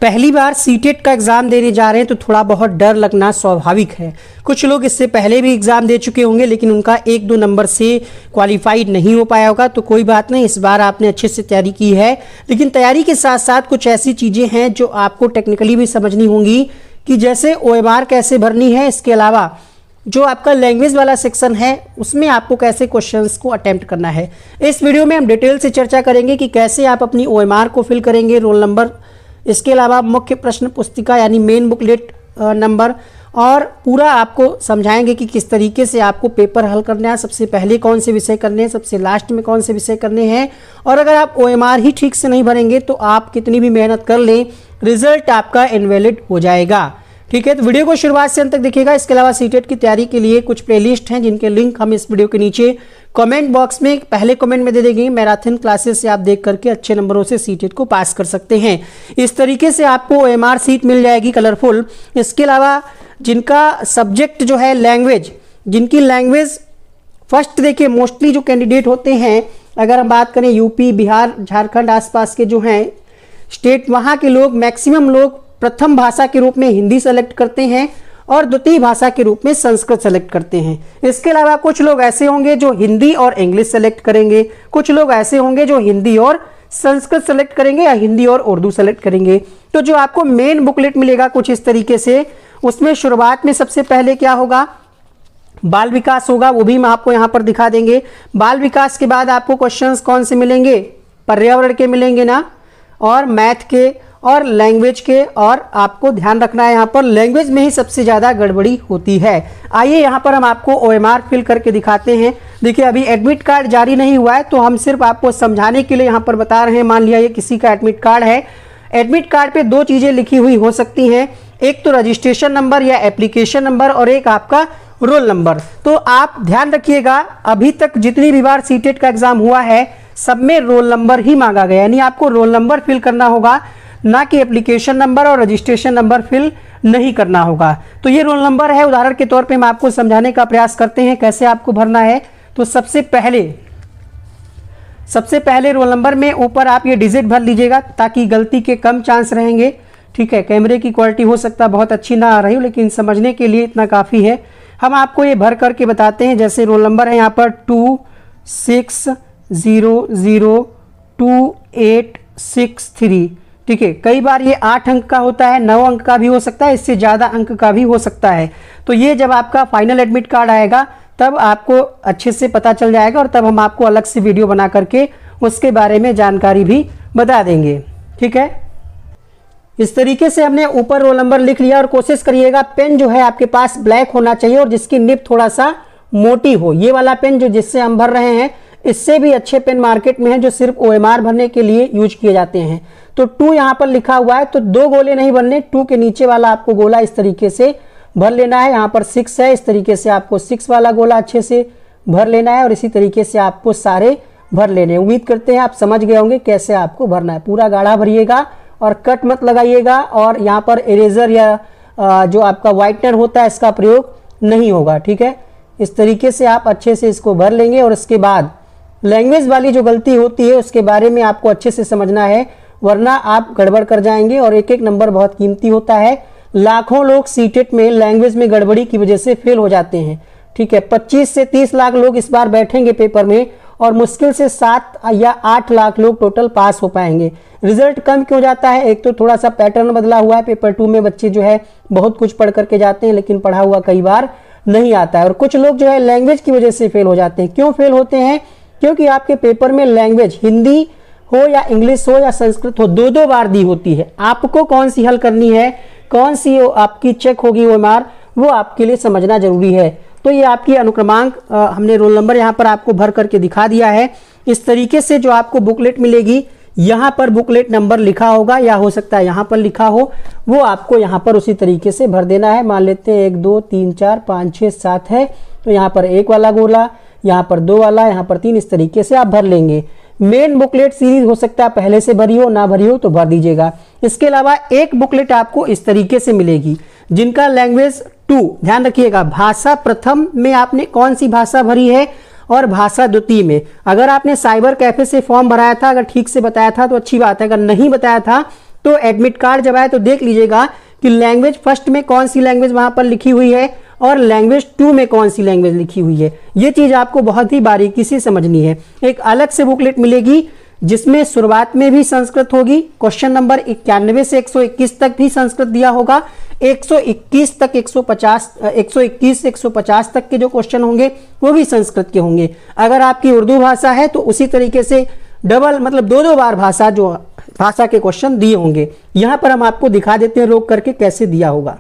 पहली बार सीटेट का एग्जाम देने जा रहे हैं तो थोड़ा बहुत डर लगना स्वाभाविक है। कुछ लोग इससे पहले भी एग्जाम दे चुके होंगे लेकिन उनका 1-2 नंबर से क्वालिफाइड नहीं हो पाया होगा, तो कोई बात नहीं, इस बार आपने अच्छे से तैयारी की है। लेकिन तैयारी के साथ साथ कुछ ऐसी चीज़ें हैं जो आपको टेक्निकली भी समझनी होंगी कि जैसे OMR कैसे भरनी है, इसके अलावा जो आपका लैंग्वेज वाला सेक्शन है उसमें आपको कैसे क्वेश्चंस को अटेम्प्ट करना है। इस वीडियो में हम डिटेल से चर्चा करेंगे कि कैसे आप अपनी OMR को फिल करेंगे, रोल नंबर, इसके अलावा मुख्य प्रश्न पुस्तिका यानी मेन बुकलेट नंबर, और पूरा आपको समझाएंगे कि किस तरीके से आपको पेपर हल करना है, सबसे पहले कौन से विषय करने हैं, सबसे लास्ट में कौन से विषय करने हैं। और अगर आप OMR ही ठीक से नहीं भरेंगे तो आप कितनी भी मेहनत कर लें, रिजल्ट आपका इनवैलिड हो जाएगा। ठीक है, तो वीडियो को शुरुआत से अंत तक देखिएगा। इसके अलावा सीटेट की तैयारी के लिए कुछ प्लेलिस्ट हैं जिनके लिंक हम इस वीडियो के नीचे कमेंट बॉक्स में पहले कमेंट में दे देंगे। मैराथन क्लासेस से आप देख करके अच्छे नंबरों से सीटेट को पास कर सकते हैं। इस तरीके से आपको OMR सीट मिल जाएगी कलरफुल। इसके अलावा जिनका सब्जेक्ट जो है लैंग्वेज, जिनकी लैंग्वेज फर्स्ट देखिए मोस्टली जो कैंडिडेट होते हैं, अगर हम बात करें यूपी, बिहार, झारखंड आसपास के जो हैं स्टेट, वहाँ के लोग मैक्सिमम लोग प्रथम भाषा के रूप में हिंदी सेलेक्ट करते हैं और द्वितीय भाषा के रूप में संस्कृत सेलेक्ट करते हैं। इसके अलावा कुछ लोग ऐसे होंगे जो हिंदी और इंग्लिश सेलेक्ट करेंगे, कुछ लोग ऐसे होंगे जो हिंदी और संस्कृत सेलेक्ट करेंगे या हिंदी और उर्दू सेलेक्ट करेंगे। तो जो आपको मेन बुकलेट मिलेगा कुछ इस तरीके से, उसमें शुरुआत में सबसे पहले क्या होगा, बाल विकास होगा, वो भी हम आपको यहाँ पर दिखा देंगे। बाल विकास के बाद आपको क्वेश्चंस कौन से मिलेंगे, पर्यावरण के मिलेंगे ना, और मैथ के और लैंग्वेज के। और आपको ध्यान रखना है यहाँ पर लैंग्वेज में ही सबसे ज़्यादा गड़बड़ी होती है। आइए यहाँ पर हम आपको OMR फिल करके दिखाते हैं। देखिए अभी एडमिट कार्ड जारी नहीं हुआ है तो हम सिर्फ आपको समझाने के लिए यहाँ पर बता रहे हैं। मान लिया ये किसी का एडमिट कार्ड है, एडमिट कार्ड पे 2 चीज़ें लिखी हुई हो सकती हैं, एक तो रजिस्ट्रेशन नंबर या एप्लीकेशन नंबर और एक आपका रोल नंबर। तो आप ध्यान रखिएगा, अभी तक जितनी भी बार सीटेट का एग्जाम हुआ है सब में रोल नंबर ही मांगा गया, यानी आपको रोल नंबर फिल करना होगा, ना कि एप्लीकेशन नंबर और रजिस्ट्रेशन नंबर फिल नहीं करना होगा। तो ये रोल नंबर है, उदाहरण के तौर पे हम आपको समझाने का प्रयास करते हैं कैसे आपको भरना है। तो सबसे पहले रोल नंबर में ऊपर आप ये डिजिट भर लीजिएगा ताकि गलती के कम चांस रहेंगे। ठीक है, कैमरे की क्वालिटी हो सकता है बहुत अच्छी ना आ रही हो, लेकिन समझने के लिए इतना काफ़ी है। हम आपको ये भर करके बताते हैं। जैसे रोल नंबर है यहाँ पर 26002863। ठीक है, कई बार ये 8 अंक का होता है, 9 अंक का भी हो सकता है, इससे ज़्यादा अंक का भी हो सकता है। तो ये जब आपका फाइनल एडमिट कार्ड आएगा तब आपको अच्छे से पता चल जाएगा और तब हम आपको अलग से वीडियो बना करके उसके बारे में जानकारी भी बता देंगे। ठीक है, इस तरीके से हमने ऊपर रोल नंबर लिख लिया। और कोशिश करिएगा पेन जो है आपके पास ब्लैक होना चाहिए और जिसकी निब थोड़ा सा मोटी हो। ये वाला पेन जो जिससे हम भर रहे हैं, इससे भी अच्छे पेन मार्केट में हैं जो सिर्फ OMR भरने के लिए यूज किए जाते हैं। तो 2 यहाँ पर लिखा हुआ है, तो 2 गोले नहीं भरने, 2 के नीचे वाला आपको गोला इस तरीके से भर लेना है। यहाँ पर 6 है, इस तरीके से आपको 6 वाला गोला अच्छे से भर लेना है और इसी तरीके से आपको सारे भर लेने। उम्मीद करते हैं आप समझ गए होंगे कैसे आपको भरना है। पूरा गाढ़ा भरिएगा और कट मत लगाइएगा, और यहाँ पर इरेजर या जो आपका व्हाइटनर होता है इसका प्रयोग नहीं होगा। ठीक है, इस तरीके से आप अच्छे से इसको भर लेंगे। और इसके बाद लैंग्वेज वाली जो गलती होती है उसके बारे में आपको अच्छे से समझना है, वरना आप गड़बड़ कर जाएंगे और एक एक नंबर बहुत कीमती होता है। लाखों लोग सीटेट में लैंग्वेज में गड़बड़ी की वजह से फेल हो जाते हैं। ठीक है, 25 से 30 लाख लोग इस बार बैठेंगे पेपर में और मुश्किल से 7 या 8 लाख लोग टोटल पास हो पाएंगे। रिजल्ट कम क्यों जाता है, एक तो थोड़ा सा पैटर्न बदला हुआ है। पेपर 2 में बच्चे जो है बहुत कुछ पढ़ करके जाते हैं लेकिन पढ़ा हुआ कई बार नहीं आता है। और कुछ लोग जो है लैंग्वेज की वजह से फेल हो जाते हैं। क्यों फेल होते हैं, क्योंकि आपके पेपर में लैंग्वेज हिंदी हो या इंग्लिश हो या संस्कृत हो 2-2 बार दी होती है। आपको कौन सी हल करनी है, कौन सी आपकी चेक होगी OMR, वो आपके लिए समझना जरूरी है। तो ये आपकी अनुक्रमांक हमने रोल नंबर यहाँ पर आपको भर करके दिखा दिया है। इस तरीके से जो आपको बुकलेट मिलेगी, यहाँ पर बुकलेट नंबर लिखा होगा या हो सकता है यहाँ पर लिखा हो, वो आपको यहाँ पर उसी तरीके से भर देना है। मान लेते हैं 1 2 3 4 5 6 7 है, तो यहाँ पर 1 वाला गोला, यहाँ पर 2 वाला, यहाँ पर 3, इस तरीके से आप भर लेंगे। मेन बुकलेट सीरीज हो सकता है पहले से भरी हो, ना भरी हो तो भर दीजिएगा। इसके अलावा एक बुकलेट आपको इस तरीके से मिलेगी जिनका लैंग्वेज 2, ध्यान रखिएगा, भाषा प्रथम में आपने कौन सी भाषा भरी है और भाषा द्वितीय में। अगर आपने साइबर कैफे से फॉर्म भराया था, अगर ठीक से बताया था तो अच्छी बात है, अगर नहीं बताया था तो एडमिट कार्ड जब आए तो देख लीजिएगा कि लैंग्वेज फर्स्ट में कौन सी लैंग्वेज वहां पर लिखी हुई है और लैंग्वेज 2 में कौन सी लैंग्वेज लिखी हुई है। ये चीज आपको बहुत ही बारीकी से समझनी है। एक अलग से बुकलेट मिलेगी जिसमें शुरुआत में भी संस्कृत होगी, क्वेश्चन नंबर 91 से 121 तक भी संस्कृत दिया होगा, 121 तक 121 से 150 तक के जो क्वेश्चन होंगे वो भी संस्कृत के होंगे। अगर आपकी उर्दू भाषा है तो उसी तरीके से डबल मतलब दो बार भाषा के क्वेश्चन दिए होंगे। यहां पर हम आपको दिखा देते हैं रोक करके कैसे दिया होगा।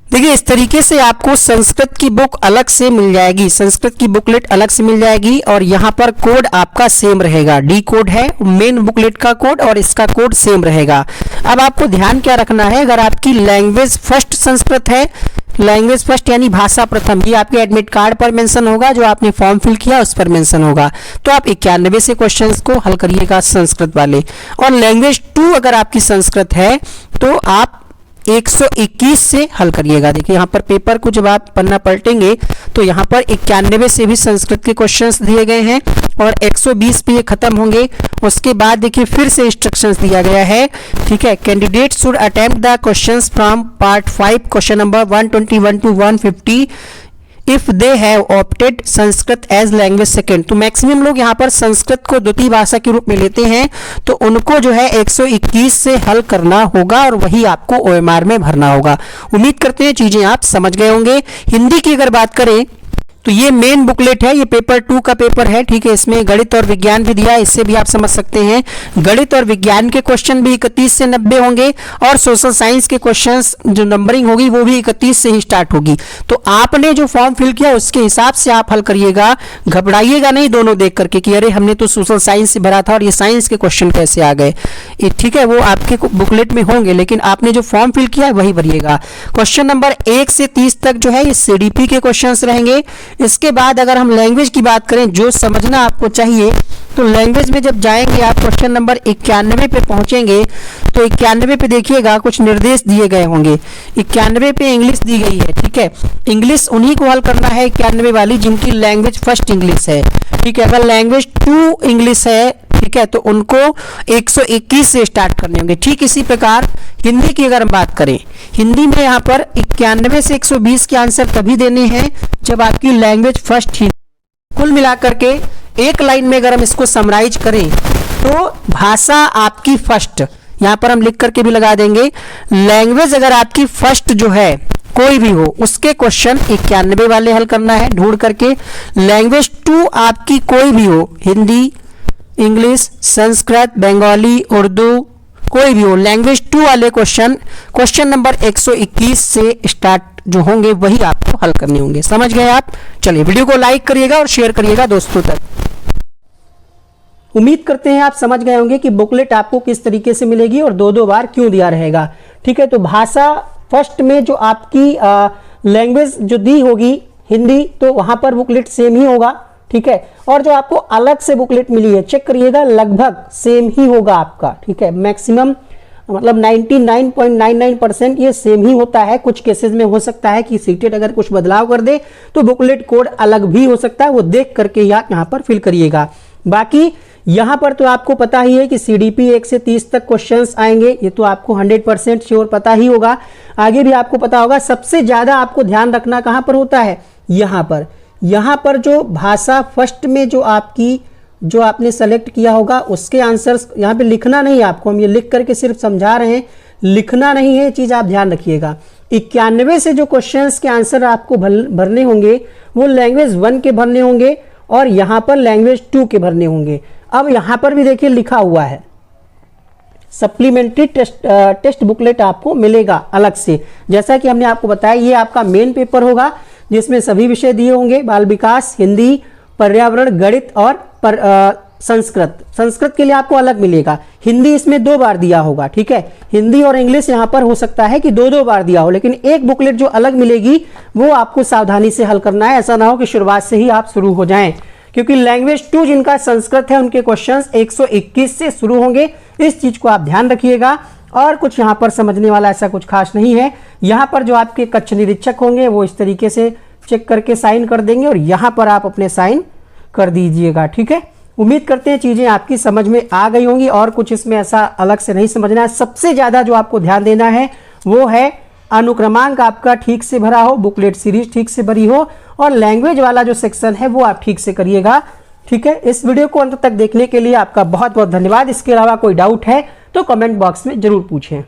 देखिए इस तरीके से आपको संस्कृत की बुक अलग से मिल जाएगी, संस्कृत की बुकलेट अलग से मिल जाएगी और यहाँ पर कोड आपका सेम रहेगा। डी कोड है मेन बुकलेट का कोड और इसका कोड सेम रहेगा। अब आपको ध्यान क्या रखना है, अगर आपकी लैंग्वेज फर्स्ट संस्कृत है, लैंग्वेज फर्स्ट यानी भाषा प्रथम, ये आपके एडमिट कार्ड पर मेंशन होगा, जो आपने फॉर्म फिल किया उस पर मेंशन होगा। तो आप 91 से क्वेश्चंस को हल करिएगा संस्कृत वाले। और लैंग्वेज 2 अगर आपकी संस्कृत है तो आप 121 से हल करिएगा। देखिए यहाँ पर पेपर को जब आप पन्ना पलटेंगे तो यहाँ पर 91 से भी संस्कृत के क्वेश्चंस दिए गए हैं और 120 पे ये खत्म होंगे। उसके बाद देखिए फिर से इंस्ट्रक्शंस दिया गया है, ठीक है। Candidate should attempt the questions from part 5 question number 121 to 150 if they have opted Sanskrit as language second. तो मैक्सिमम लोग यहाँ पर संस्कृत को द्वितीय भाषा के रूप में लेते हैं, तो उनको जो है 121 से हल करना होगा और वही आपको OMR में भरना होगा। उम्मीद करते हैं चीजें आप समझ गए होंगे। हिंदी की अगर बात करें तो ये मेन बुकलेट है, ये पेपर 2 का पेपर है, ठीक है। इसमें गणित और विज्ञान भी दिया है, इससे भी आप समझ सकते हैं। गणित और विज्ञान के क्वेश्चन भी 31 से 90 होंगे और सोशल साइंस के क्वेश्चंस जो नंबरिंग होगी वो भी 31 से ही स्टार्ट होगी। तो आपने जो फॉर्म फिल किया उसके हिसाब से आप हल करिएगा, घबराइएगा नहीं दोनों देख करके कि अरे हमने तो सोशल साइंस से भरा था और ये साइंस के क्वेश्चन कैसे आ गए, ठीक है। वो आपके बुकलेट में होंगे लेकिन आपने जो फॉर्म फिल किया है वही भरिएगा। क्वेश्चन नंबर 1 से 30 तक जो है ये CDP के क्वेश्चन रहेंगे। इसके बाद अगर हम लैंग्वेज की बात करें, जो समझना आपको चाहिए, तो लैंग्वेज में जब जाएंगे आप क्वेश्चन नंबर 91 पे पहुंचेंगे तो 91 पे देखिएगा कुछ निर्देश दिए गए होंगे। 91 पे इंग्लिश दी गई है, ठीक है। इंग्लिश उन्हीं को हल करना है 91 वाली जिनकी लैंग्वेज फर्स्ट इंग्लिश है, ठीक है। अगर लैंग्वेज 2 इंग्लिश है, ठीक है, तो उनको 121 से स्टार्ट करने होंगे। ठीक इसी प्रकार हिंदी की अगर हम बात करें, हिंदी में यहाँ पर 91 से 120 के आंसर तभी देने हैं जब आपकी लैंग्वेज फर्स्ट ही। कुल मिलाकर के एक लाइन में अगर हम इसको समराइज करें तो भाषा आपकी फर्स्ट, यहाँ पर हम लिख करके भी लगा देंगे, लैंग्वेज अगर आपकी फर्स्ट जो है कोई भी हो उसके क्वेश्चन 91 वाले हल करना है ढूंढ करके। लैंग्वेज 2 आपकी कोई भी हो, हिंदी, इंग्लिश, संस्कृत, बंगाली, उर्दू, कोई भी हो, लैंग्वेज 2 वाले क्वेश्चन नंबर 121 से स्टार्ट जो होंगे वही आपको हल करने होंगे। समझ गए आप? चलिए वीडियो को लाइक करिएगा और शेयर करिएगा दोस्तों तक। उम्मीद करते हैं आप समझ गए होंगे कि बुकलेट आपको किस तरीके से मिलेगी और 2-2 बार क्यों दिया रहेगा, ठीक है। तो भाषा फर्स्ट में जो आपकी लैंग्वेज जो दी होगी हिंदी, तो वहां पर बुकलेट सेम ही होगा, ठीक है। और जो आपको अलग से बुकलेट मिली है चेक करिएगा, लगभग सेम ही होगा आपका, ठीक है। मैक्सिमम मतलब 99.99% ये सेम ही होता है। कुछ केसेस में हो सकता है कि सीटेट अगर कुछ बदलाव कर दे तो बुकलेट कोड अलग भी हो सकता है, वो देख करके यहाँ पर फिल करिएगा। बाकी यहाँ पर तो आपको पता ही है कि CDP 1 से 30 तक क्वेश्चंस आएंगे, ये तो आपको 100% श्योर पता ही होगा। आगे भी आपको पता होगा। सबसे ज्यादा आपको ध्यान रखना कहाँ पर होता है, यहाँ पर जो भाषा फर्स्ट में जो आपने सेलेक्ट किया होगा उसके आंसर्स यहाँ पे लिखना नहीं है आपको, हम ये लिख करके सिर्फ समझा रहे हैं, लिखना नहीं है, चीज आप ध्यान रखिएगा। 91 से जो क्वेश्चंस के आंसर आपको भरने होंगे वो लैंग्वेज 1 के भरने होंगे और यहाँ पर लैंग्वेज 2 के भरने होंगे। अब यहाँ पर भी देखिए लिखा हुआ है सप्लीमेंट्री टेस्ट बुकलेट आपको मिलेगा अलग से। जैसा कि हमने आपको बताया ये आपका मेन पेपर होगा जिसमें सभी विषय दिए होंगे, बाल विकास, हिंदी, पर्यावरण, गणित और संस्कृत के लिए आपको अलग मिलेगा। हिंदी इसमें 2 बार दिया होगा, ठीक है। हिंदी और इंग्लिश यहाँ पर हो सकता है कि 2-2 बार दिया हो, लेकिन एक बुकलेट जो अलग मिलेगी वो आपको सावधानी से हल करना है। ऐसा ना हो कि शुरुआत से ही आप शुरू हो जाएं, क्योंकि लैंग्वेज 2 जिनका संस्कृत है उनके क्वेश्चंस 121 से शुरू होंगे। इस चीज को आप ध्यान रखिएगा। और कुछ यहाँ पर समझने वाला ऐसा कुछ खास नहीं है। यहाँ पर जो आपके कक्ष निरीक्षक होंगे वो इस तरीके से चेक करके साइन कर देंगे और यहाँ पर आप अपने साइन कर दीजिएगा, ठीक है। उम्मीद करते हैं चीज़ें आपकी समझ में आ गई होंगी और कुछ इसमें ऐसा अलग से नहीं समझना है। सबसे ज़्यादा जो आपको ध्यान देना है वो है अनुक्रमांक आपका ठीक से भरा हो, बुकलेट सीरीज ठीक से भरी हो और लैंग्वेज वाला जो सेक्शन है वो आप ठीक से करिएगा। ठीक है, इस वीडियो को अंत तक देखने के लिए आपका बहुत बहुत धन्यवाद। इसके अलावा कोई डाउट है तो कमेंट बॉक्स में जरूर पूछें।